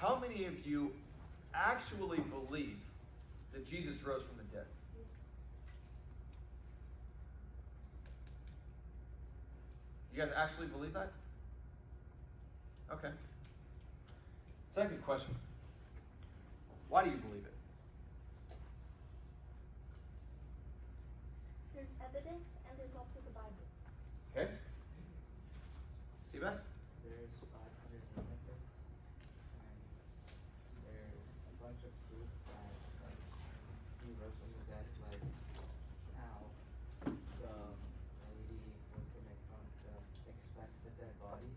how many of you actually believe that Jesus rose from the dead? You guys actually believe that? Okay. Second question. Why do you believe it? There's evidence and there's also the Bible. Okay. Seabass? There's 500 witnesses, and there's a bunch of proof that like he rose from the dead, like how the lady was gonna come to expect the dead body,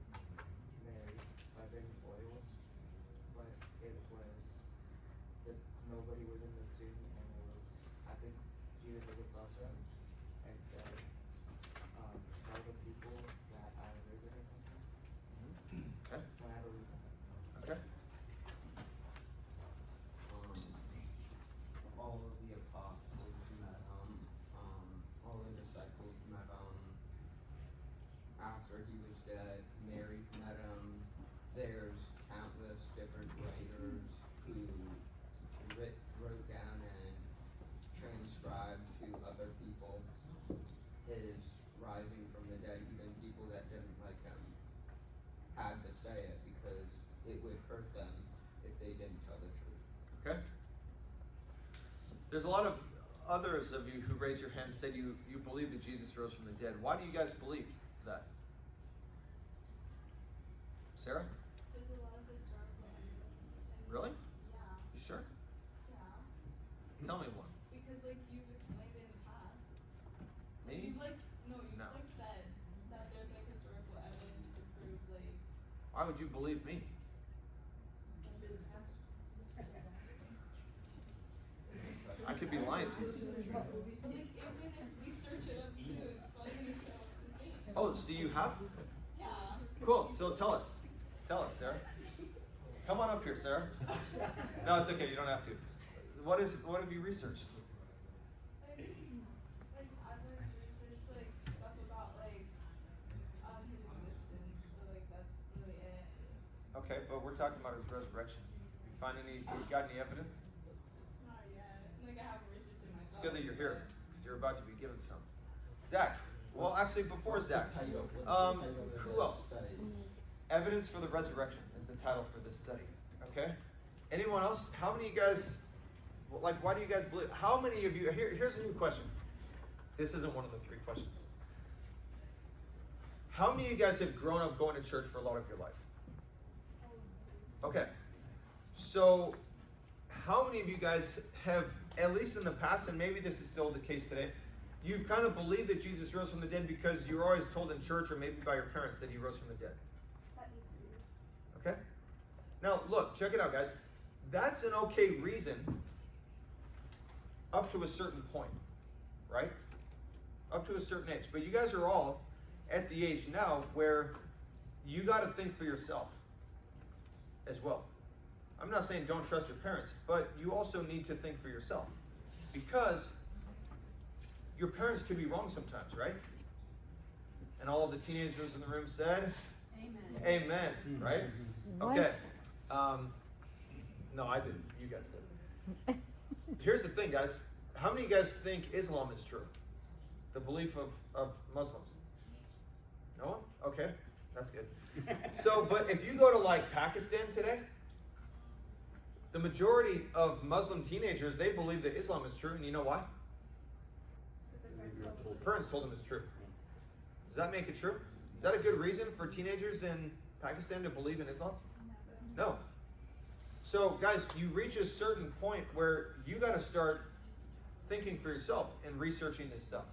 Mary, by bringing oils, but it was that nobody was in the tomb, and it was I think Jesus was above them and said, tell the people that I risen or something. Okay. And I believe that. Okay. All of the apostles met all the disciples met after he was dead. Mary met him. There's countless different writers who wrote down and transcribed to other people his rising from the dead. Even people that didn't like him had to say it because it would hurt them if they didn't tell the truth. Okay. There's a lot of others of you who raised your hand and said you believe that Jesus rose from the dead. Why do you guys believe that? Sarah? There's a lot of historical evidence. And Really? Yeah, You sure? yeah. Tell me one. Because like you've explained it in the past. Me? You've like No. said that there's like historical evidence to prove like Why would you believe me? I could be lying to you. but like if we didn't research it up too, it's probably gonna show up the same. Oh, so you have? Yeah. Cool. So tell us. Tell us, Sarah. Come on up here, Sarah. No, it's okay. You don't have to. What have you researched? Like I've like researched like stuff about like his existence, but like that's really it. Okay, but we're talking about his resurrection. You find any? You got any evidence? Not yet. Like I haven't researched it myself. It's good that you're here because you're about to be given some. Zach. Well, actually, before Zach, who else? Evidence for the resurrection is the title for this study. Okay. Anyone else? How many of you guys? Like, why do you guys believe? How many of you? Here's a new question. This isn't one of the three questions. How many of you guys have grown up going to church for a lot of your life? Okay. So, how many of you guys have, at least in the past, and maybe this is still the case today, you've kind of believed that Jesus rose from the dead because you were always told in church or maybe by your parents that he rose from the dead? That needs to be. Okay? Now, look, check it out, guys. That's an okay reason up to a certain point, right? Up to a certain age. But you guys are all at the age now where you got to think for yourself as well. I'm not saying don't trust your parents, but you also need to think for yourself because your parents can be wrong sometimes, right? And all of the teenagers in the room said, Amen. Amen, right? Okay. No, I didn't. You guys did. Here's the thing, guys. How many of you guys think Islam is true? The belief of Muslims? No one? Okay, that's good. So, but if you go to like Pakistan today, the majority of Muslim teenagers, they believe that Islam is true, and you know why? Parents told them it's true. Does that make it true? Is that a good reason for teenagers in Pakistan to believe in Islam? No. So, guys, you reach a certain point where you got to start thinking for yourself and researching this stuff.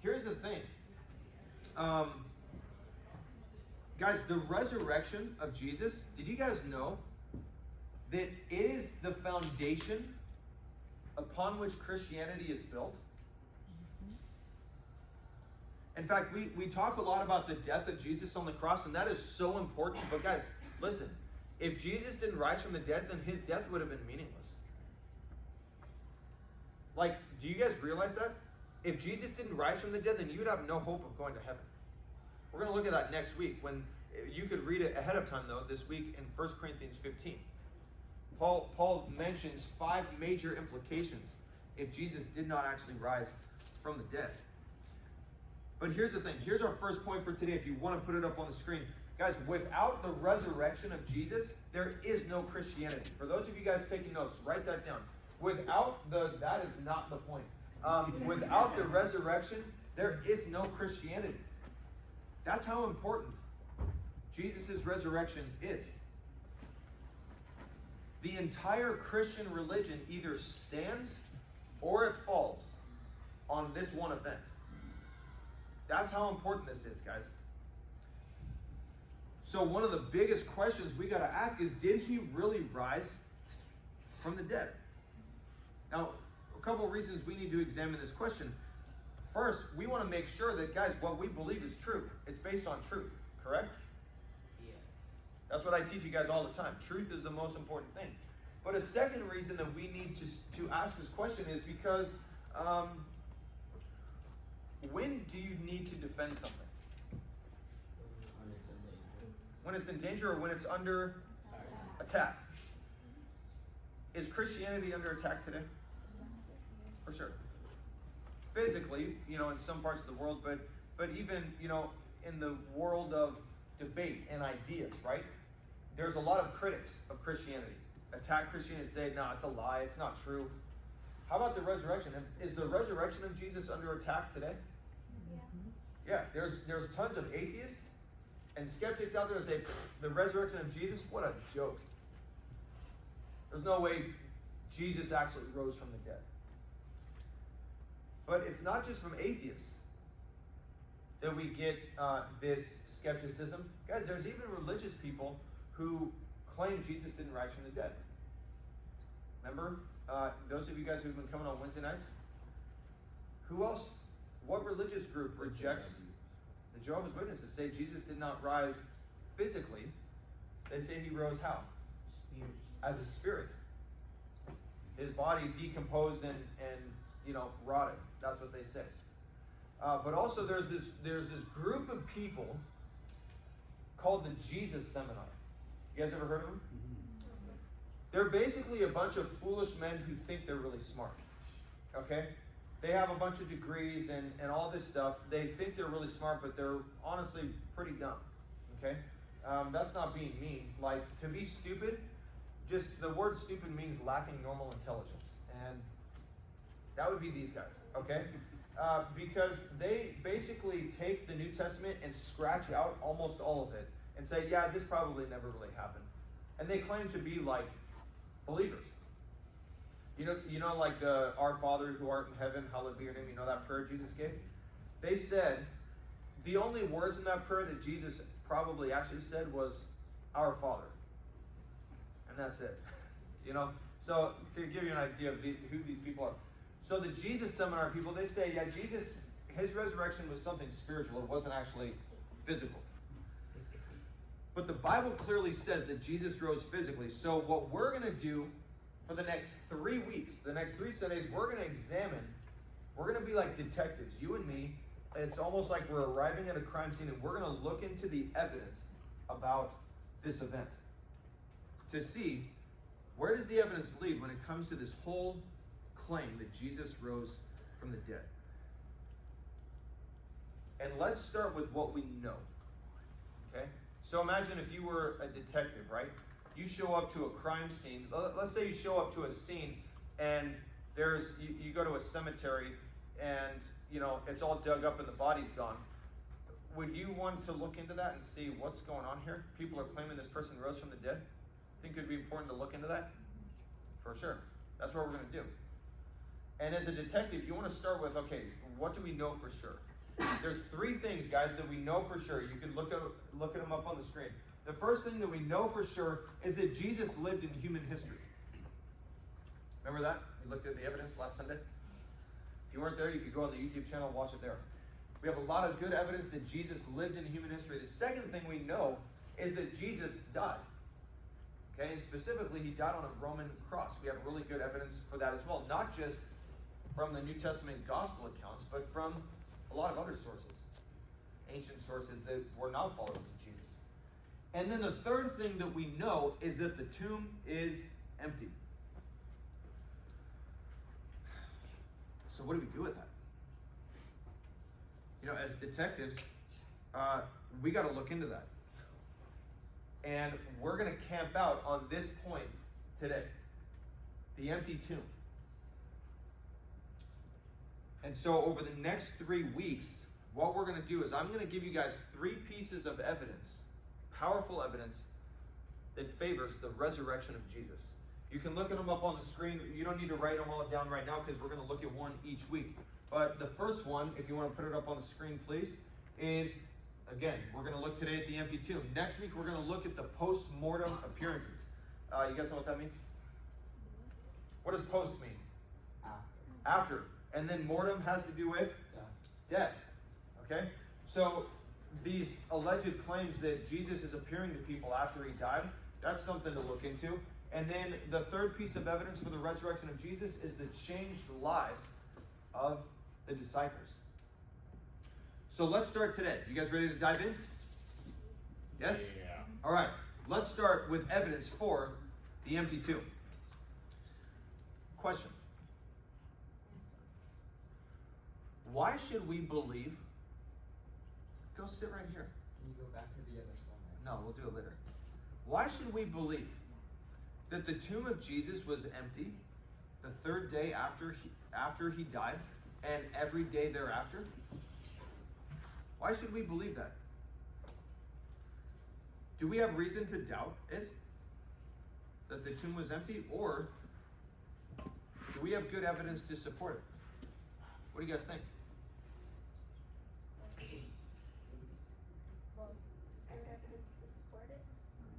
Here's the thing. Guys, the resurrection of Jesus, did you guys know that it is the foundation upon which Christianity is built? In fact, we talk a lot about the death of Jesus on the cross, and that is so important. But guys, listen, if Jesus didn't rise from the dead, then his death would have been meaningless. Like, do you guys realize that? If Jesus didn't rise from the dead, then you would have no hope of going to heaven. We're going to look at that next week when You could read it ahead of time though this week in 1 Corinthians 15. Paul mentions 5 major implications if Jesus did not actually rise from the dead. But here's the thing. Here's our first point for today. If you want to put it up on the screen. Guys, without the resurrection of Jesus, there is no Christianity. For those of you guys taking notes, write that down. That is not the point. Without the resurrection, there is no Christianity. That's how important Jesus' resurrection is. The entire Christian religion either stands or it falls on this one event. That's how important this is, guys. So one of the biggest questions we got to ask is, did he really rise from the dead? Now, a couple of reasons we need to examine this question. First, we want to make sure that, guys, what we believe is true. It's based on truth, correct? Yeah. That's what I teach you guys all the time. Truth is the most important thing. But a second reason that we need to ask this question is because when do you need to defend something? When it's in danger or when it's under attack? Is Christianity under attack today? For sure. Physically, in some parts of the world, but even, in the world of debate and ideas, right? There's a lot of critics of Christianity. Attack Christianity and say, no, it's a lie, it's not true. How about the resurrection? Is the resurrection of Jesus under attack today? Yeah, there's tons of atheists and skeptics out there that say, the resurrection of Jesus, what a joke. There's no way Jesus actually rose from the dead. But it's not just from atheists that we get this skepticism. Guys, there's even religious people who claim Jesus didn't rise from the dead. Remember, those of you guys who've been coming on Wednesday nights? Who else? What religious group rejects? The Jehovah's Witnesses say Jesus did not rise physically. They say he rose how? As a spirit. His body decomposed and rotted. That's what they say. But also there's this group of people called the Jesus Seminar. You guys ever heard of them? They're basically a bunch of foolish men who think they're really smart. Okay? They have a bunch of degrees and all this stuff. They think they're really smart, but they're honestly pretty dumb. Okay? That's not being mean. Like, to be stupid, just the word stupid means lacking normal intelligence. And that would be these guys. Okay? Because they basically take the New Testament and scratch out almost all of it and say, yeah, this probably never really happened. And they claim to be like believers. You know, like the Our Father who art in heaven, hallowed be your name. You know that prayer Jesus gave? They said the only words in that prayer that Jesus probably actually said was, Our Father. And that's it. So to give you an idea of who these people are. So the Jesus Seminar people, they say, yeah, Jesus, his resurrection was something spiritual. It wasn't actually physical. But the Bible clearly says that Jesus rose physically. So what we're going to do for the next 3 weeks, the next 3 Sundays, we're going to examine, we're going to be like detectives, you and me. It's almost like we're arriving at a crime scene and we're going to look into the evidence about this event to see where does the evidence lead when it comes to this whole claim that Jesus rose from the dead. And let's start with what we know. Okay? So imagine if you were a detective, right? You show up to a crime scene. Let's say you show up to a scene and you go to a cemetery and it's all dug up and the body's gone. Would you want to look into that and see what's going on here? People are claiming this person rose from the dead. Think it'd be important to look into that? For sure. That's what we're going to do. And as a detective, you want to start with, okay, what do we know for sure? There's 3 things, guys, that we know for sure. You can look at them up on the screen. The first thing that we know for sure is that Jesus lived in human history. Remember that? We looked at the evidence last Sunday. If you weren't there, you could go on the YouTube channel and watch it there. We have a lot of good evidence that Jesus lived in human history. The second thing we know is that Jesus died. Okay, and specifically, he died on a Roman cross. We have really good evidence for that as well. Not just from the New Testament gospel accounts, but from a lot of other sources. Ancient sources that were not followers of Jesus. And then the third thing that we know is that the tomb is empty. So what do we do with that? You know, as detectives, we got to look into that. And we're going to camp out on this point today. The empty tomb. And so over the next 3 weeks, what we're going to do is I'm going to give you guys 3 pieces of evidence, powerful evidence, that favors the resurrection of Jesus. You can look at them up on the screen. You don't need to write them all down right now because we're going to look at one each week. But the first one, if you want to put it up on the screen, please, is, again, we're going to look today at the empty tomb. Next week, we're going to look at the post-mortem appearances. You guys know what that means? What does post mean? After. And then mortem has to do with death. Okay? So these alleged claims that Jesus is appearing to people after he died, that's something to look into. And then the third piece of evidence for the resurrection of Jesus is the changed lives of the disciples. So let's start today. You guys ready to dive in? Yes? Yeah. All right. Let's start with evidence for the empty tomb. Question. Why should we believe? Go sit right here. Can you go back to the other slide? No, we'll do it later. Why should we believe that the tomb of Jesus was empty the third day after he died and every day thereafter? Why should we believe that? Do we have reason to doubt it? That the tomb was empty? Or do we have good evidence to support it? What do you guys think? Well, good evidence to support it.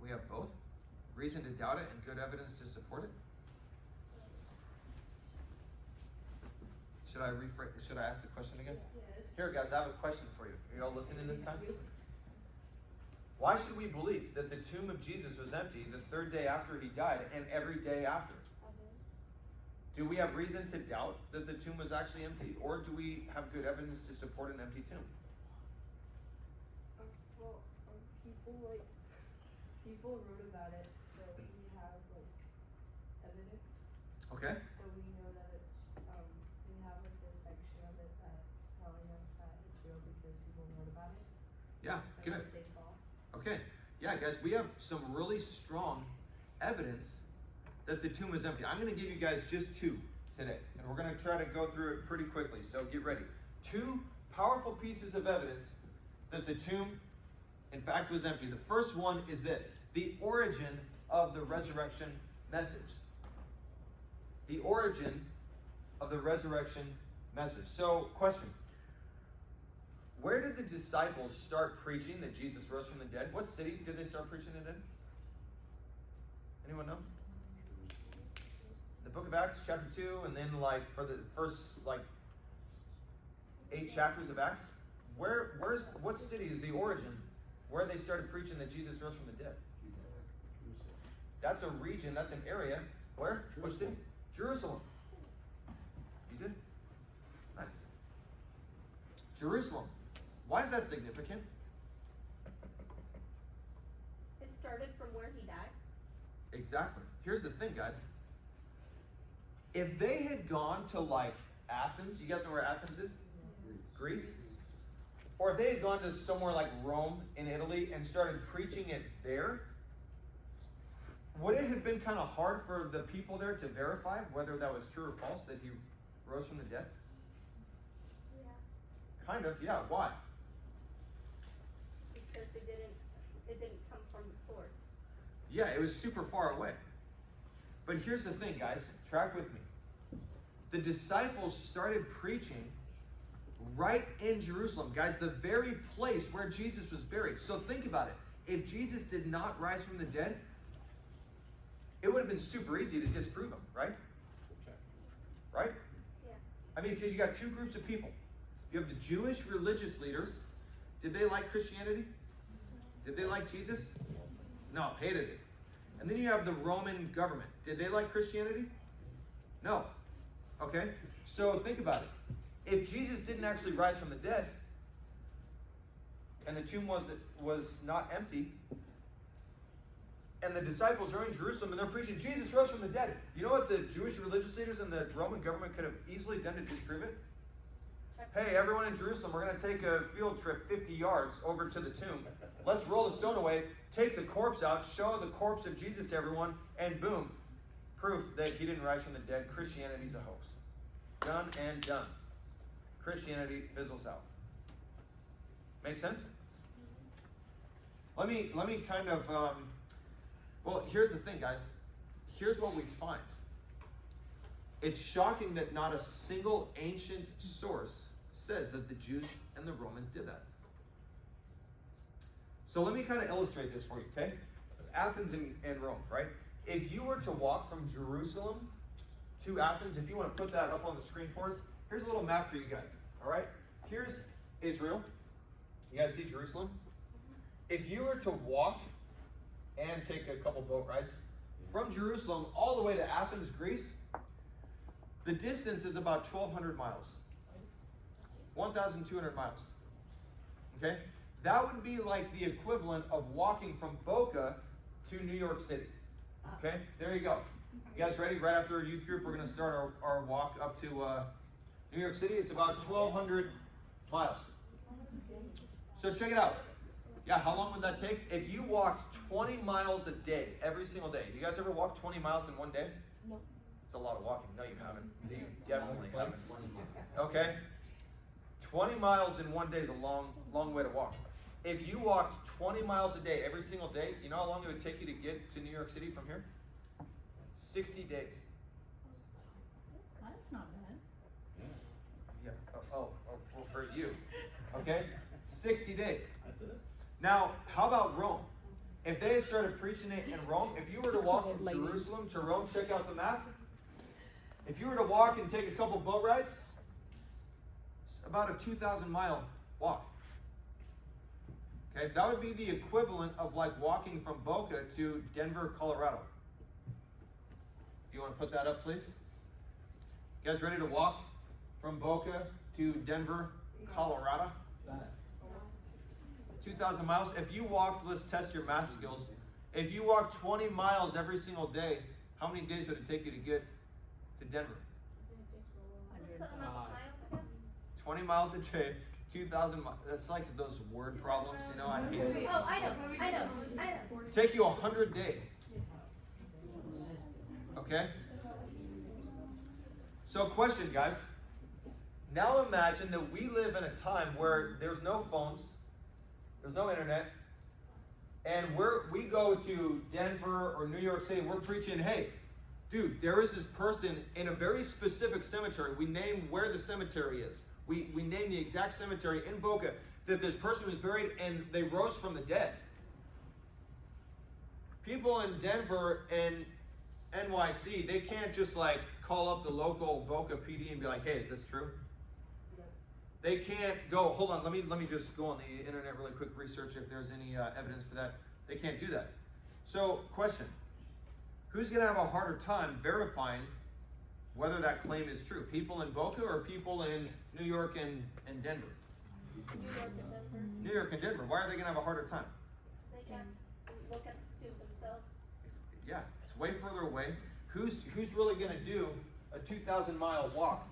We have both. Reason to doubt it and good evidence to support it. Should I ask the question again? Yes. Here, guys, I have a question for you. Are you all listening this time? Why should we believe that the tomb of Jesus was empty the third day after he died and every day after? Do we have reason to doubt that the tomb was actually empty, or do we have good evidence to support an empty tomb? Well, people wrote about it, so we have evidence. Okay. So we know that we have this section of it that telling us that it's real because people wrote about it. Yeah, good. What they saw. Okay. Yeah, guys, we have some really strong evidence that the tomb is empty. I'm going to give you guys just 2 today, and we're going to try to go through it pretty quickly, so get ready. 2 powerful pieces of evidence that the tomb, in fact, was empty. The first one is this: the origin of the resurrection message. The origin of the resurrection message. So, question. Where did the disciples start preaching that Jesus rose from the dead? What city did they start preaching it in? Anyone know? The book of Acts, chapter 2, and then for the first 8 chapters of Acts. What city is the origin where they started preaching that Jesus rose from the dead? That's a region, that's an area. Where? What city? Jerusalem. You did? Nice. Jerusalem. Why is that significant? It started from where he died. Exactly. Here's the thing, guys. If they had gone to Athens, you guys know where Athens is? Greece? Or if they had gone to somewhere like Rome in Italy and started preaching it there, would it have been kind of hard for the people there to verify whether that was true or false, that he rose from the dead? Yeah. Kind of, yeah. Why? Because it didn't come from the source. Yeah, it was super far away. But here's the thing, guys. Track with me. The disciples started preaching right in Jerusalem. Guys, the very place where Jesus was buried. So think about it. If Jesus did not rise from the dead, it would have been super easy to disprove him, right? Right? Yeah. I mean, because you got 2 groups of people. You have the Jewish religious leaders. Did they like Christianity? Did they like Jesus? No, hated it. And then you have the Roman government. Did they like Christianity? No. Okay? So think about it. If Jesus didn't actually rise from the dead, and the tomb was not empty, and the disciples are in Jerusalem and they're preaching Jesus rose from the dead. You know what the Jewish religious leaders and the Roman government could have easily done to disprove it? Hey, everyone in Jerusalem, we're going to take a field trip 50 yards over to the tomb. Let's roll the stone away, take the corpse out, show the corpse of Jesus to everyone, and boom, proof that he didn't rise from the dead. Christianity's a hoax. Done and done. Christianity fizzles out. Make sense? Let me kind of, well, here's the thing, guys. Here's what we find. It's shocking that not a single ancient source says that the Jews and the Romans did that. So let me kind of illustrate this for you, okay? Athens and Rome, right? If you were to walk from Jerusalem to Athens, if you want to put that up on the screen for us, here's a little map for you guys, all right? Here's Israel. You guys see Jerusalem? If you were to walk and take a couple boat rides from Jerusalem all the way to Athens, Greece, the distance is about 1,200 miles. 1,200 miles. Okay? That would be like the equivalent of walking from Boca to New York City. Okay? There you go. You guys ready? Right after our youth group, we're going to start our walk up to New York City. It's about 1,200 miles. So check it out. Yeah, how long would that take? If you walked 20 miles a day, every single day. You guys ever walk 20 miles in one day? No. It's a lot of walking. No, you haven't. You definitely Like haven't. 20 miles. Okay? 20 miles in one day is a long way to walk. If you walked 20 miles a day every single day, you know how long it would take you to get to New York City from here? 60 days. That's not bad. Yeah. Well, for you. Okay? 60 days. Now, how about Rome? If they had started preaching it in Rome, if you were to walk from Jerusalem to Rome, check out the map. If you were to walk and take a couple boat rides, it's about a 2,000-mile walk. Okay, that would be the equivalent of like walking from Boca to Denver, Colorado. Do you want to put that up, please? You guys ready to walk from Boca to Denver, Colorado? 2,000 miles. If you walked, let's test your math skills. If you walked 20 miles every single day, how many days would it take you to get to Denver? What's the amount of miles again? 20 miles a day, 2,000 miles. That's like those word problems, you know. I hate it. Oh, I know. Take you 100 days. Okay? So question, guys. Now imagine that we live in a time where there's no phones, there's no internet, and we go to Denver or New York City, we're preaching, hey, dude, there is this person in a very specific cemetery. We name where the cemetery is. We name the exact cemetery in Boca that this person was buried and they rose from the dead. People in Denver and NYC, they can't just like call up the local Boca PD and be like, hey, is this true? They can't go, hold on, let me just go on the internet really quick, research if there's any evidence for that. They can't do that. So, question. Who's going to have a harder time verifying whether that claim is true? People in Boca or people in New York and Denver? New York and Denver. New York and Denver. Why are they going to have a harder time? They can't look at to themselves. Yeah, it's way further away. Who's really going to do a 2,000-mile walk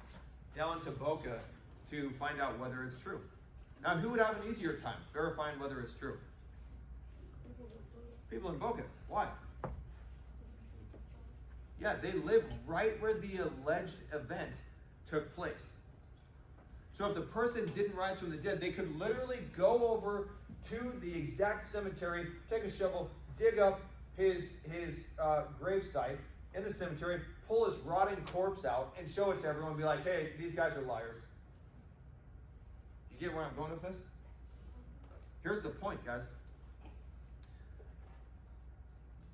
down to Boca to find out whether it's true? Now, who would have an easier time verifying whether it's true? People in Boca. Why? Yeah, they live right where the alleged event took place. So if the person didn't rise from the dead, they could literally go over to the exact cemetery, take a shovel, dig up his gravesite in the cemetery, pull his rotting corpse out, and show it to everyone and be like, hey, these guys are liars. You get where I'm going with this? Here's the point, guys.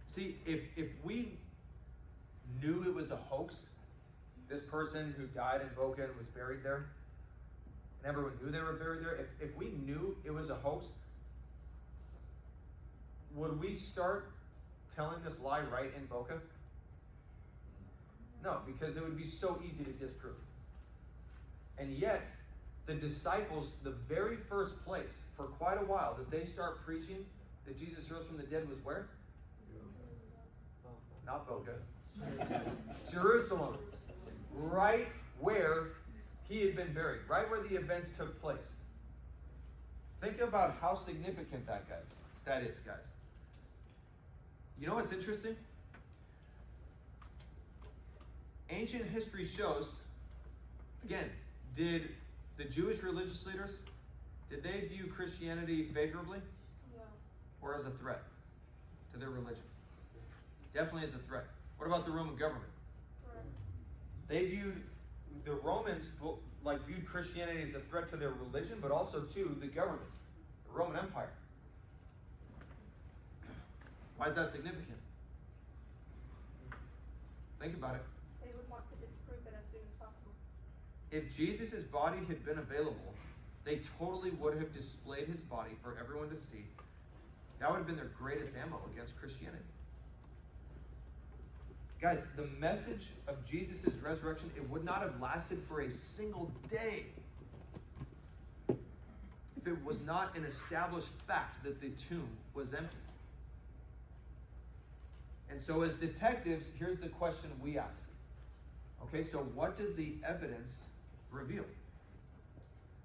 See, if we knew it was a hoax, this person who died in Boca and was buried there, and everyone knew they were buried there, if we knew it was a hoax, would we start telling this lie right in Boca? No, because it would be so easy to disprove. And yet, the disciples, the very first place for quite a while that they start preaching that Jesus rose from the dead was where? not Boca. Jerusalem. Right where he had been buried, right where the events took place. Think about how significant that is, guys. You know what's interesting? Ancient history shows, again, did the Jewish religious leaders, did they view Christianity favorably No. or as a threat to their religion? Definitely as a threat. What about the Roman government? Correct. They viewed, the Romans viewed Christianity as a threat to their religion, but also to the government, the Roman Empire. Why is that significant? Think about it. They would want to disprove it as soon as possible. If Jesus' body had been available, they totally would have displayed his body for everyone to see. That would have been their greatest ammo against Christianity. Guys, the message of Jesus' resurrection, it would not have lasted for a single day if it was not an established fact that the tomb was empty. And so as detectives, here's the question we ask. Okay, so what does the evidence reveal?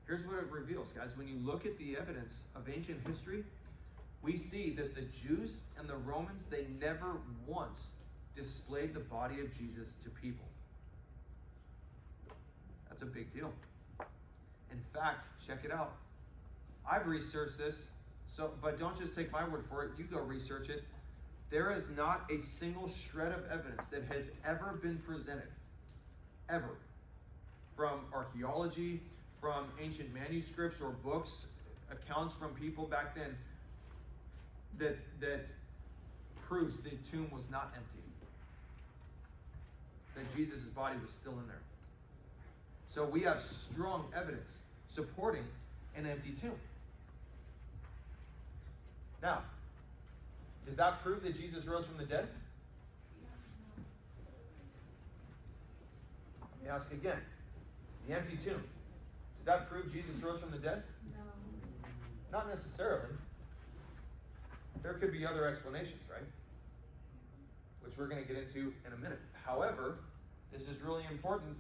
Here's what it reveals, guys. When you look at the evidence of ancient history, we see that the Jews and the Romans, they never once displayed the body of Jesus to people. That's a big deal. In fact, check it out. I've researched this, but don't just take my word for it. You go research it. There is not a single shred of evidence that has ever been presented, ever, from archaeology, from ancient manuscripts or books, accounts from people back then, that proves the tomb was not empty, that Jesus' body was still in there. So we have strong evidence supporting an empty tomb. Now, does that prove that Jesus rose from the dead? Let me ask again. The empty tomb. Does that prove Jesus rose from the dead? No. Not necessarily. There could be other explanations, right? Which we're going to get into in a minute. However, this is really important.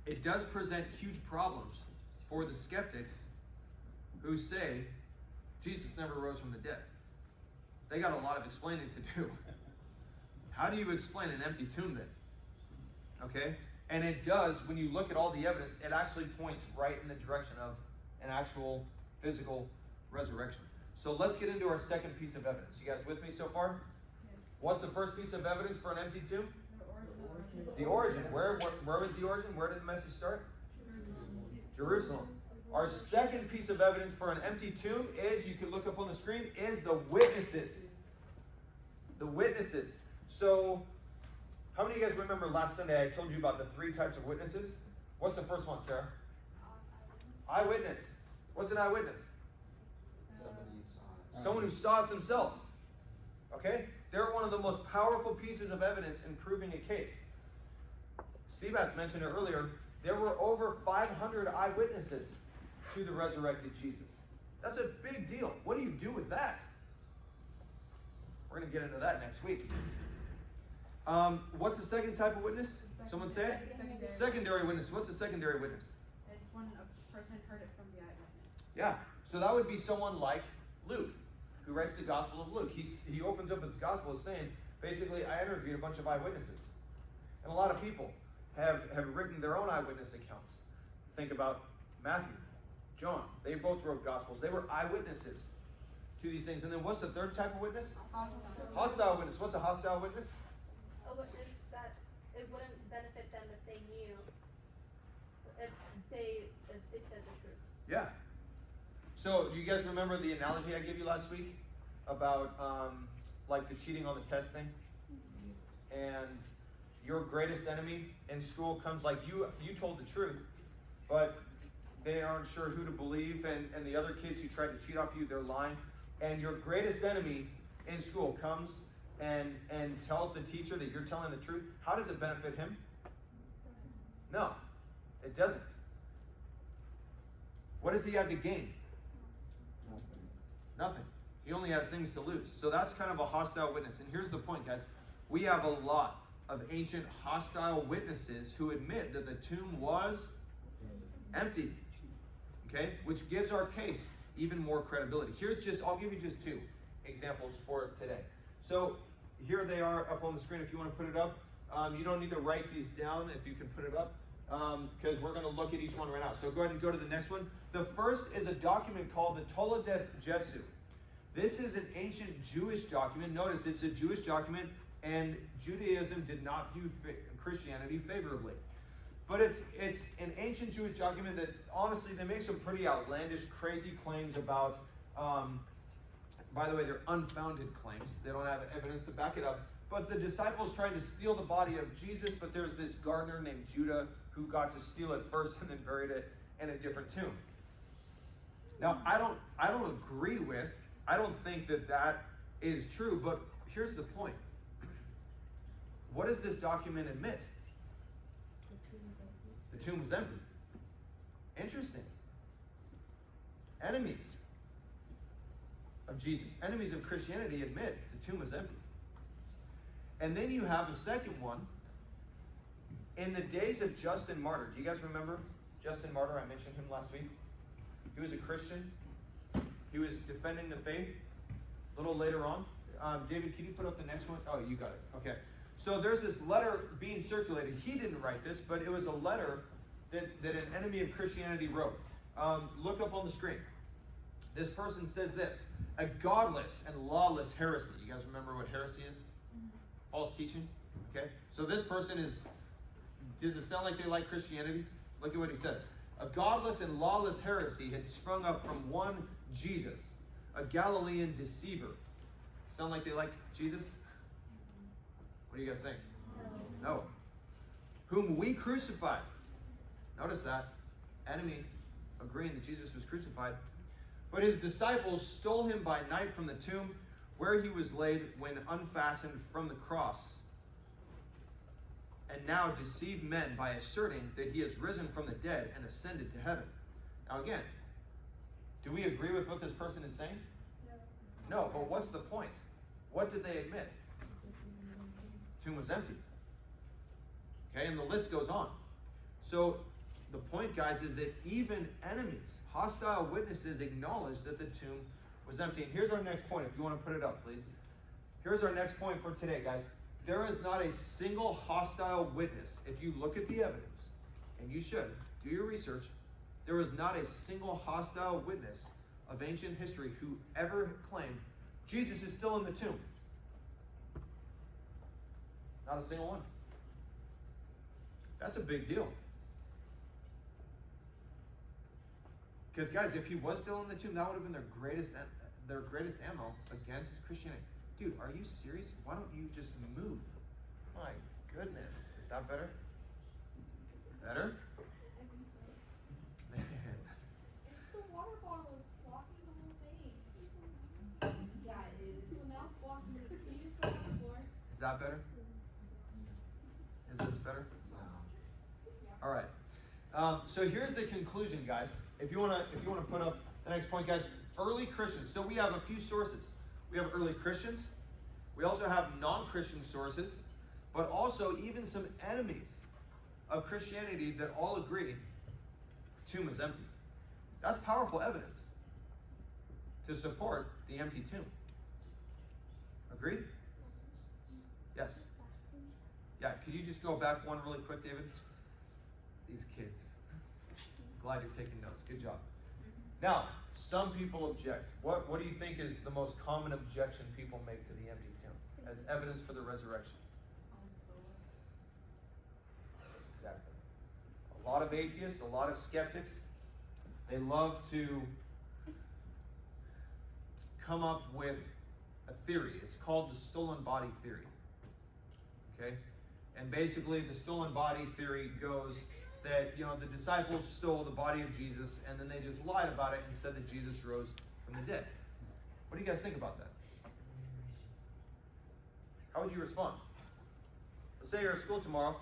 It does present huge problems for the skeptics who say Jesus never rose from the dead. They got a lot of explaining to do. How do you explain an empty tomb then? Okay? And it does, when you look at all the evidence, it actually points right in the direction of an actual physical resurrection. So let's get into our second piece of evidence. You guys with me so far? What's the first piece of evidence for an empty tomb? The origin. Where was the origin? Where did the message start? Jerusalem. Our second piece of evidence for an empty tomb is, you can look up on the screen, is the witnesses. The witnesses. So, how many of you guys remember last Sunday I told you about the 3 types of witnesses? What's the first one, Sarah? Eyewitness. What's an eyewitness? Somebody saw it. Someone who saw it themselves. Okay? They're one of the most powerful pieces of evidence in proving a case. Seabass mentioned it earlier. There were over 500 eyewitnesses to the resurrected Jesus. That's a big deal. What do you do with that? We're going to get into that next week. What's the second type of witness? Someone say it? Secondary witness. What's a secondary witness? It's when a person heard it from the eyewitness. Yeah. So that would be someone like Luke, who writes the Gospel of Luke. He opens up his Gospel as saying, basically, I interviewed a bunch of eyewitnesses. And a lot of people have written their own eyewitness accounts. Think about Matthew, John. They both wrote Gospels. They were eyewitnesses to these things. And then what's the third type of witness? Hostile witness. What's a hostile witness? A witness that it wouldn't benefit them if they knew, if it said the truth. Yeah. So, you guys remember the analogy I gave you last week about like the cheating on the test thing? And your greatest enemy in school comes, like you told the truth, but they aren't sure who to believe, and the other kids who tried to cheat off you, they're lying. And your greatest enemy in school comes and tells the teacher that you're telling the truth. How does it benefit him? No, it doesn't. What does he have to gain? Nothing. He only has things to lose. So that's kind of a hostile witness. And here's the point, guys. We have a lot of ancient hostile witnesses who admit that the tomb was empty. Okay? Which gives our case even more credibility. I'll give you just two examples for today. So here they are up on the screen if you want to put it up. You don't need to write these down if you can put it up, because we're going to look at each one right now. So go ahead and go to the next one. The first is a document called the Toledeth Jesu. This is an ancient Jewish document. Notice it's a Jewish document, and Judaism did not view Christianity favorably. But it's an ancient Jewish document that, honestly, they make some pretty outlandish, crazy claims about. By the way, they're unfounded claims. They don't have evidence to back it up. But the disciples trying to steal the body of Jesus, but there's this gardener named Judah who got to steal it first and then buried it in a different tomb. Now, I don't agree with, I don't think that is true, but here's the point. What does this document admit? The tomb was empty. Interesting. Enemies of Jesus, enemies of Christianity admit the tomb was empty. And then you have a second one. In the days of Justin Martyr, do you guys remember Justin Martyr? I mentioned him last week. He was a Christian. He was defending the faith. A little later on. David, can you put up the next one? Oh, you got it. Okay. So there's this letter being circulated. He didn't write this, but it was a letter that an enemy of Christianity wrote. Look up on the screen. This person says this: a godless and lawless heresy. You guys remember what heresy is? False teaching. Okay. So this person does it sound like they like Christianity? Look at what he says. A godless and lawless heresy had sprung up from one Jesus, a Galilean deceiver. Sound like they like Jesus? What do you guys think? No. Whom we crucified. Notice that. Enemy agreeing that Jesus was crucified. But his disciples stole him by night from the tomb where he was laid when unfastened from the cross, and now deceive men by asserting that he has risen from the dead and ascended to heaven. Now again, do we agree with what this person is saying? No, but what's the point? What did they admit? The tomb was empty. Okay, and the list goes on. So the point, guys, is that even enemies, hostile witnesses, acknowledge that the tomb was empty. And here's our next point, if you want to put it up, please. Here's our next point for today, guys. There is not a single hostile witness. If you look at the evidence, and you should, do your research, there is not a single hostile witness of ancient history who ever claimed Jesus is still in the tomb. Not a single one. That's a big deal. Because, guys, if he was still in the tomb, that would have been their greatest ammo against Christianity. Dude, are you serious? Why don't you just move? My goodness. Is that better? Better? Man. It's the water bottle. It's blocking the whole thing. Yeah, it is. So now it's blocking it. Can you just put it on the floor? Is that better? Is this better? All right. So here's the conclusion, guys. If you wanna put up the next point, guys. Early Christians. So we have a few sources. We have early Christians. We also have non-Christian sources, but also even some enemies of Christianity that all agree the tomb is empty. That's powerful evidence to support the empty tomb. Agreed? Yes. Yeah, could you just go back one really quick, David? These kids. Glad you're taking notes. Good job. Now, some people object. What do you think is the most common objection people make to the empty tomb as evidence for the resurrection? Exactly. A lot of atheists, a lot of skeptics, they love to come up with a theory. It's called the stolen body theory. Okay? And basically the stolen body theory goes that, the disciples stole the body of Jesus and then they just lied about it and said that Jesus rose from the dead. What do you guys think about that? How would you respond? Let's say you're at school tomorrow,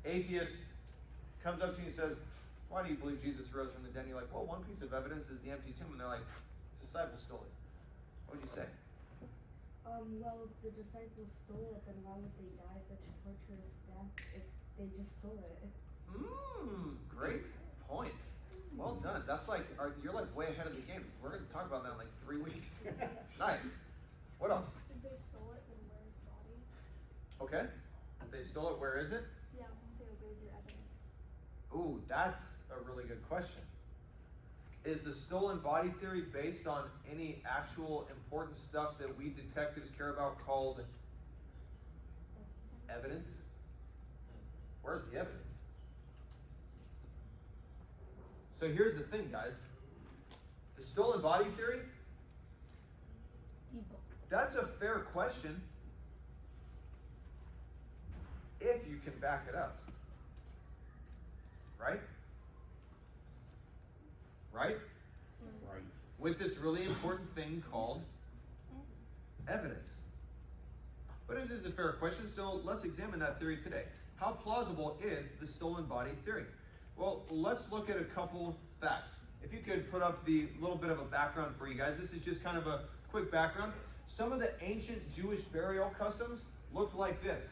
atheist comes up to you and says, why do you believe Jesus rose from the dead? And you're like, well, one piece of evidence is the empty tomb. And they're like, disciples stole it. What would you say? Well, if the disciples stole it, then why would they die such torturous deaths if they just stole it? Great point. Well done. That's like, you're like way ahead of the game. We're going to talk about that in like 3 weeks. Nice. What else? If they stole it, then where's his body? Okay. If they stole it, where is it? Yeah, so where's your evidence? Ooh, that's a really good question. Is the stolen body theory based on any actual important stuff that we detectives care about called evidence? Where's the evidence? So here's the thing, guys. The stolen body theory, that's a fair question if you can back it up. Right? Right? Right. With this really important thing called evidence. But it is a fair question, so let's examine that theory today. How plausible is the stolen body theory? Well, let's look at a couple facts. If you could put up the little bit of a background for you guys. This is just kind of a quick background. Some of the ancient Jewish burial customs looked like this.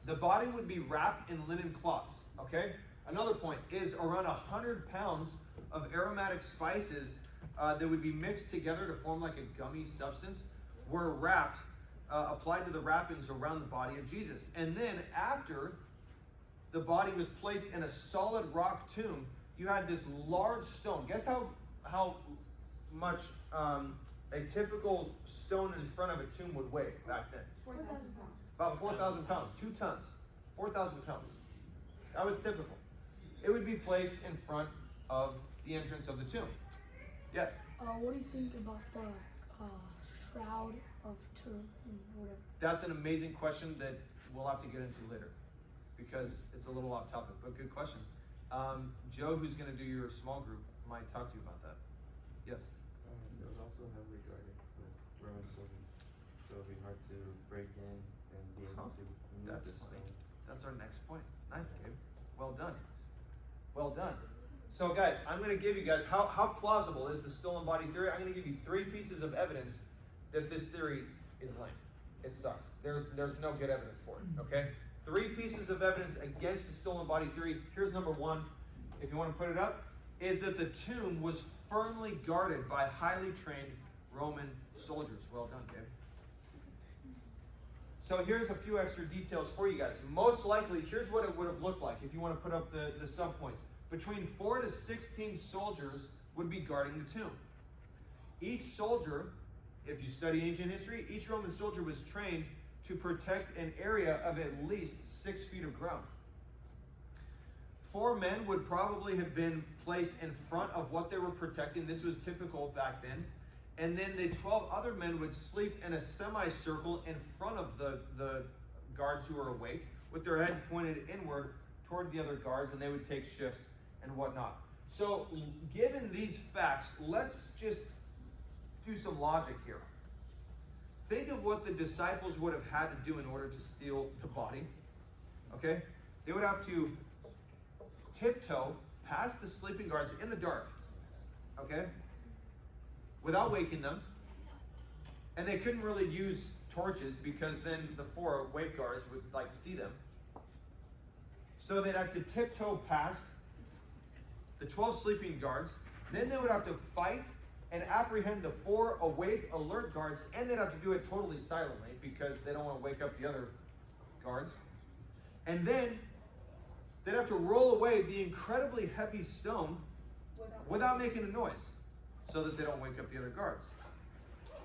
The body would be wrapped in linen cloths, okay? Another point is around 100 pounds of aromatic spices that would be mixed together to form like a gummy substance were wrapped, applied to the wrappings around the body of Jesus. And then after the body was placed in a solid rock tomb, you had this large stone. Guess how much a typical stone in front of a tomb would weigh back then? 4,000 pounds. About 4,000 pounds, 2 tons, 4,000 pounds. That was typical. It would be placed in front of the entrance of the tomb. Yes? What do you think about the shroud of Turin and whatever? That's an amazing question that we'll have to get into later because it's a little off topic, but good question. Joe, who's going to do your small group, might talk to you about that. Yes? There was also heavily guarded with Roman soldiers, so it'd be hard to break in and be able to move That's the funny. stone. That's our next point. Nice, Gabe. Well done. Well done. So guys, I'm going to give you guys, how plausible is the stolen body theory? I'm going to give you 3 pieces of evidence that this theory is lame. It sucks. There's no good evidence for it, okay? 3 pieces of evidence against the stolen body theory. Here's number 1, if you want to put it up, is that the tomb was firmly guarded by highly trained Roman soldiers. Well done, Gabe. So here's a few extra details for you guys. Most likely, here's what it would have looked like if you want to put up the sub-points. Between 4 to 16 soldiers would be guarding the tomb. Each soldier, if you study ancient history, each Roman soldier was trained to protect an area of at least 6 feet of ground. 4 men would probably have been placed in front of what they were protecting. This was typical back then. And then the 12 other men would sleep in a semicircle in front of the guards who were awake, with their heads pointed inward toward the other guards, and they would take shifts and whatnot. So, given these facts, let's just do some logic here. Think of what the disciples would have had to do in order to steal the body. Okay? They would have to tiptoe past the sleeping guards in the dark. Okay? Without waking them. And they couldn't really use torches because then the 4 awake guards would see them. So they'd have to tiptoe past the 12 sleeping guards. Then they would have to fight and apprehend the 4 awake, alert guards, and they'd have to do it totally silently because they don't want to wake up the other guards. And then they'd have to roll away the incredibly heavy stone without making a noise so that they don't wake up the other guards.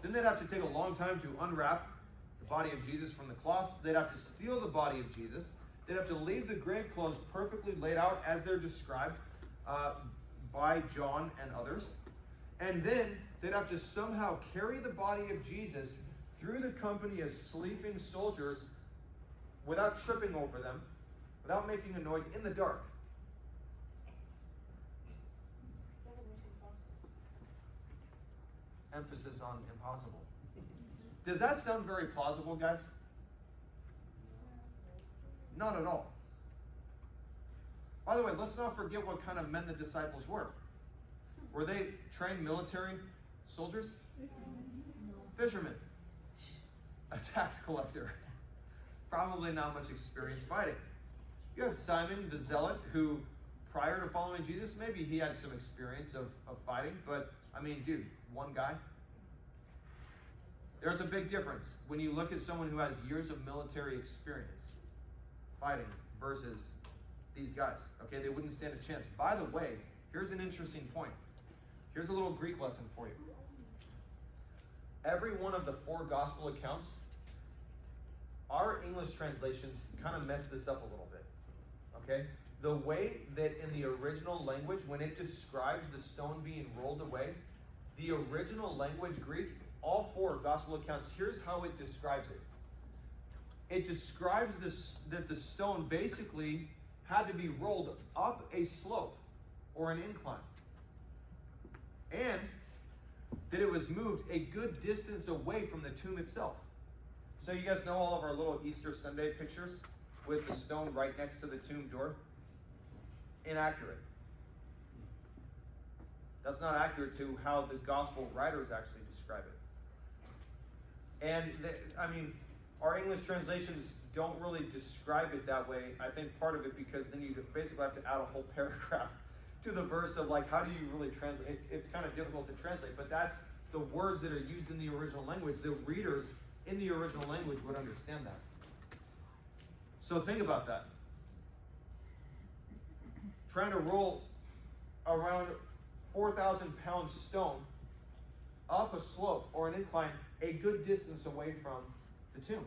Then they'd have to take a long time to unwrap the body of Jesus from the cloths. They'd have to steal the body of Jesus. They'd have to leave the grave clothes perfectly laid out as they're described by John and others. And then they'd have to somehow carry the body of Jesus through the company of sleeping soldiers without tripping over them, without making a noise, in the dark. Emphasis on impossible. Does that sound very plausible, guys? Not at all. By the way, let's not forget what kind of men the disciples were. Were they trained military soldiers? Fisherman. A tax collector. Probably not much experience fighting. You have Simon the Zealot, who prior to following Jesus, maybe he had some experience of fighting, but I mean, dude, one guy. There's a big difference when you look at someone who has years of military experience fighting versus these guys. Okay, they wouldn't stand a chance. By the way, here's an interesting point. Here's a little Greek lesson for you. Every one of the 4 gospel accounts, our English translations kind of mess this up a little bit. Okay? The way that in the original language, when it describes the stone being rolled away, the original language Greek, all 4 gospel accounts, here's how it describes it. It describes this, that the stone basically had to be rolled up a slope or an incline. And that it was moved a good distance away from the tomb itself. So you guys know all of our little Easter Sunday pictures with the stone right next to the tomb door? Inaccurate. That's not accurate to how the gospel writers actually describe it. And our English translations don't really describe it that way. I think part of it because then you basically have to add a whole paragraph to the verse of like, how do you really translate? It's kind of difficult to translate, but that's the words that are used in the original language. The readers in the original language would understand that. So think about that. Trying to roll around 4,000 pound stone up a slope or an incline a good distance away from the tomb.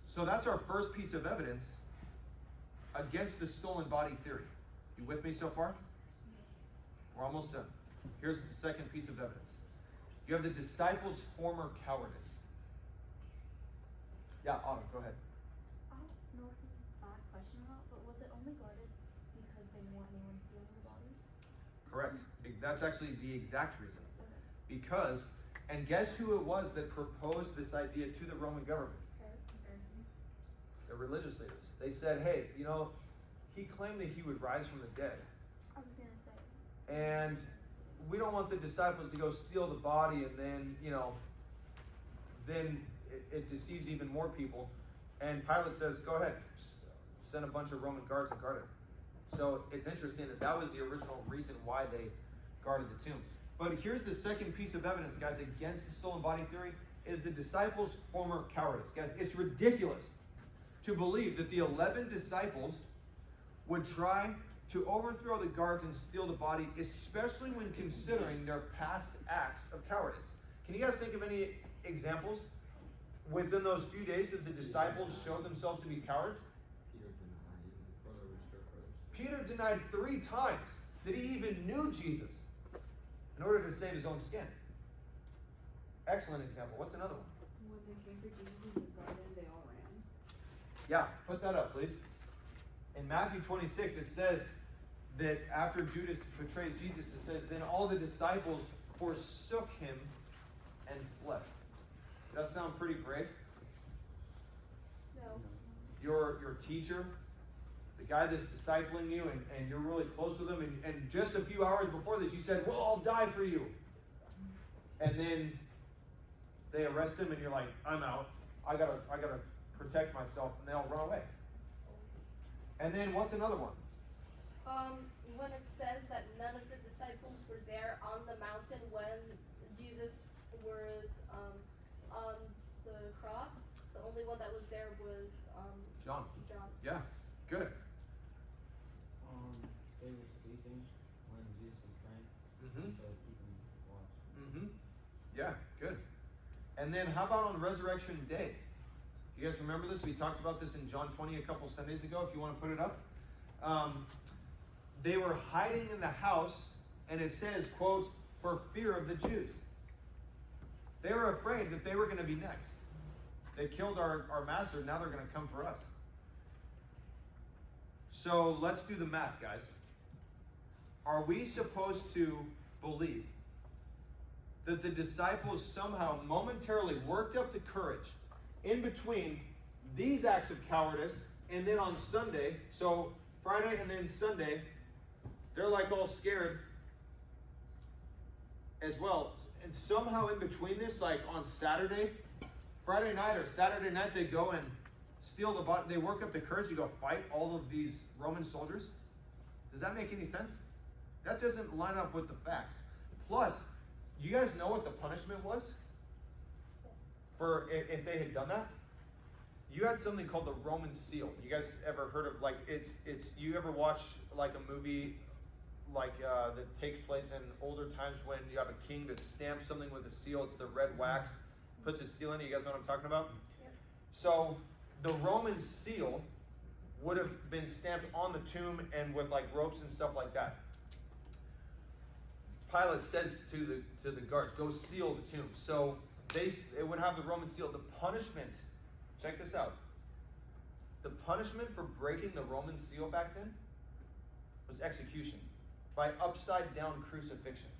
So that's our first piece of evidence against the stolen body theory. You with me so far? We're almost done. Here's the second piece of evidence. You have the disciples' former cowardice. Yeah, Autumn, go ahead. I don't know if this is a bad question or not, but was it only guarded because they didn't want anyone stealing the body? Correct. That's actually the exact reason. Because, and guess who it was that proposed this idea to the Roman government? The religious leaders. They said, hey, he claimed that he would rise from the dead. I was gonna say. And we don't want the disciples to go steal the body and then, then it deceives even more people. And Pilate says, go ahead, send a bunch of Roman guards and guard it. So it's interesting that was the original reason why they guarded the tomb. But here's the second piece of evidence, guys, against the stolen body theory, is the disciples' former cowardice. Guys, it's ridiculous to believe that the 11 disciples would try to overthrow the guards and steal the body, especially when considering their past acts of cowardice. Can you guys think of any examples within those few days that the disciples showed themselves to be cowards? Peter denied 3 times that he even knew Jesus in order to save his own skin. Excellent example. What's another one? When they came to Jesus in the garden, they all ran. Yeah, put that up, please. In Matthew 26, it says that after Judas betrays Jesus, it says, then all the disciples forsook him and fled. Does that sound pretty brave? No. Your teacher, the guy that's discipling you, and you're really close with him, and just a few hours before this, you said, well, I'll die for you. And then they arrest him, and you're like, I'm out. I gotta protect myself, and they all run away. And then what's another one? When it says that none of the disciples were there on the mountain when Jesus was on the cross, the only one that was there was John. John. Yeah, good. They were sleeping when Jesus was praying, Mm-hmm. so keeping watch. Mm-hmm. Yeah, good. And then how about on Resurrection Day? You guys remember this? We talked about this in John 20 a couple Sundays ago, if you want to put it up. They were hiding in the house, and it says, quote, for fear of the Jews. They were afraid that they were going to be next. They killed our master, now they're going to come for us. So let's do the math, guys. Are we supposed to believe that the disciples somehow momentarily worked up the courage in between these acts of cowardice and then on Sunday, so Friday and then Sunday, they're like all scared, as well. And somehow in between this, like on Friday night or Saturday night, they go and steal the body. They work up the courage to go fight all of these Roman soldiers. Does that make any sense? That doesn't line up with the facts. Plus, you guys know what the punishment was for if they had done that? You had something called the Roman seal. You guys ever heard of, like, it's you ever watch like a movie like that takes place in older times when you have a king that stamps something with a seal? It's the red wax, puts a seal in it. You guys know what I'm talking about? Yep. So the Roman seal would have been stamped on the tomb and with like ropes and stuff like that. Pilate says to the guards, go seal the tomb. So they would have the Roman seal. The punishment, check this out. The punishment for breaking the Roman seal back then was execution by upside down crucifixion.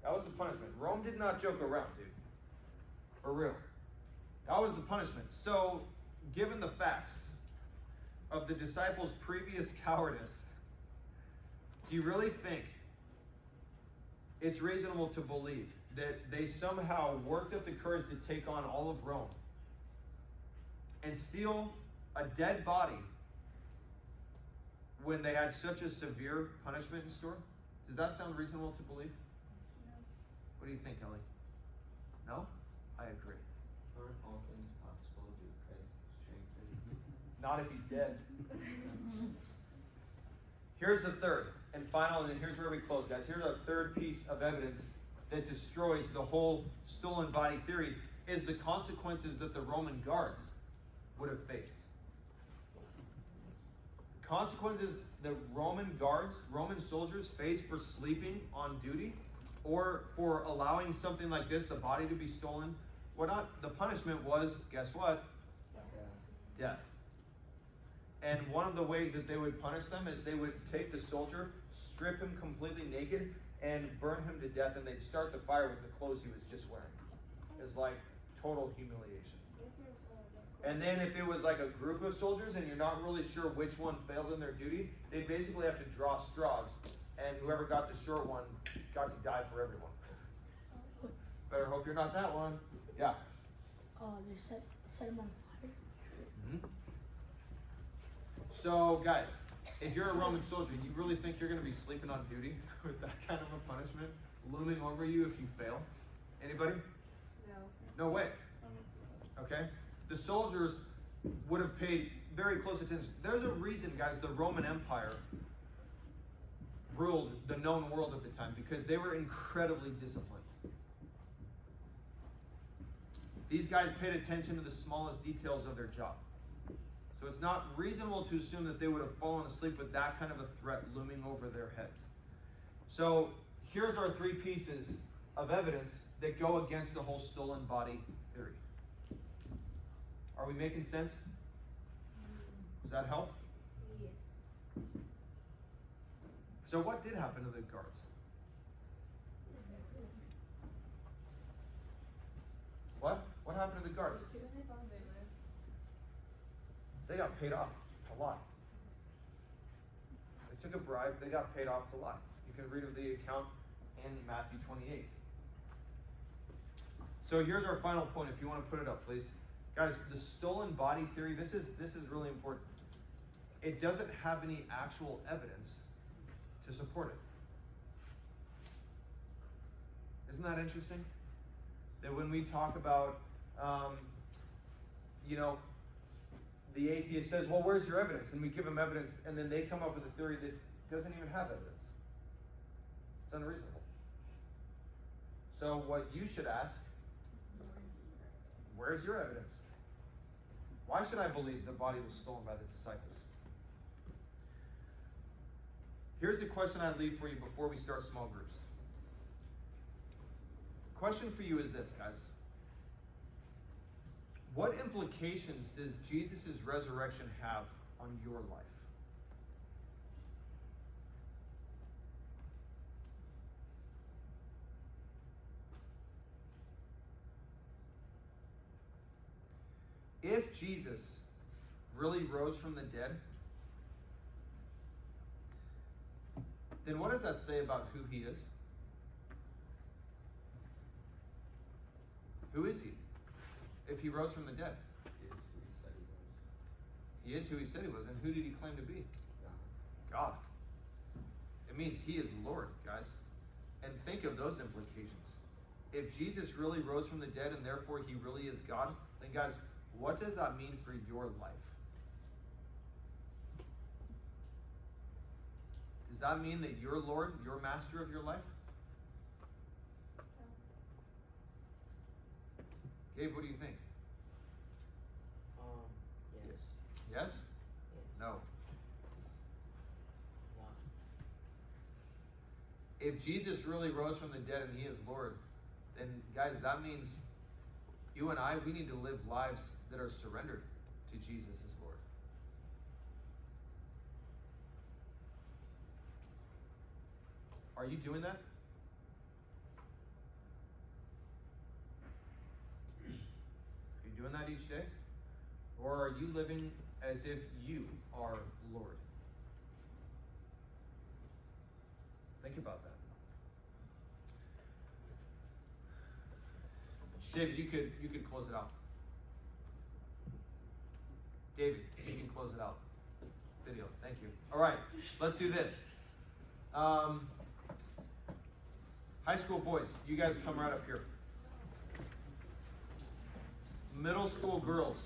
That was the punishment. Rome did not joke around, dude. For real. That was the punishment. So, given the facts of the disciples' previous cowardice, do you really think it's reasonable to believe that they somehow worked up the courage to take on all of Rome and steal a dead body when they had such a severe punishment in store? Does that sound reasonable to believe? No. What do you think, Ellie? No? I agree. Aren't all things possible through Christ strengthens? Not if he's dead. Here's the third and final, and here's where we close, guys. Here's our third piece of evidence that destroys the whole stolen body theory, is the consequences that the Roman guards would have faced. Consequences the Roman guards, Roman soldiers faced for sleeping on duty or for allowing something like this, the body, to be stolen. The punishment was, guess what? Death. And one of the ways that they would punish them is they would take the soldier, strip him completely naked, and burn him to death, and they'd start the fire with the clothes he was just wearing. It's like total humiliation. And then if it was like a group of soldiers and you're not really sure which one failed in their duty, they'd basically have to draw straws, and whoever got the short one got to die for everyone. Better hope you're not that one. Yeah. They set him on fire. Mm-hmm. So, guys, if you're a Roman soldier, you really think you're going to be sleeping on duty with that kind of a punishment looming over you if you fail? Anybody? No. No way. Okay? The soldiers would have paid very close attention. There's a reason, guys, the Roman Empire ruled the known world at the time, because they were incredibly disciplined. These guys paid attention to the smallest details of their job. So it's not reasonable to assume that they would have fallen asleep with that kind of a threat looming over their heads. So here's our three pieces of evidence that go against the whole stolen body theory. Are we making sense? Does that help? Yes. So what did happen to the guards? What? What happened to the guards? They got paid off a lot. They took a bribe, they got paid off a lot. You can read of the account in Matthew 28. So here's our final point, if you want to put it up, please. Guys, the stolen body theory, this is really important. It doesn't have any actual evidence to support it. Isn't that interesting? That when we talk about, the atheist says, well, where's your evidence? And we give them evidence, and then they come up with a theory that doesn't even have evidence. It's unreasonable. So what you should ask, where's your evidence? Why should I believe the body was stolen by the disciples? Here's the question I leave for you before we start small groups. The question for you is this, guys. What implications does Jesus' resurrection have on your life? If Jesus really rose from the dead, then what does that say about who he is? Who is he? If he rose from the dead, He is who he said he was. he is who he said he was. And who did he claim to be? God. God. It means he is Lord, guys. And think of those implications. If Jesus really rose from the dead and therefore he really is God, then guys, what does that mean for your life? Does that mean that you're Lord, you're master of your life? Gabe, what do you think? Yes. Yes? Yes. No. No. If Jesus really rose from the dead and he is Lord, then guys, that means you and I, we need to live lives that are surrendered to Jesus as Lord. Are you doing that? Are you doing that each day? Or are you living as if you are Lord? Think about that. David, you could close it out. David, you can close it out. Video, thank you. All right, let's do this. High school boys, you guys come right up here. Middle school girls,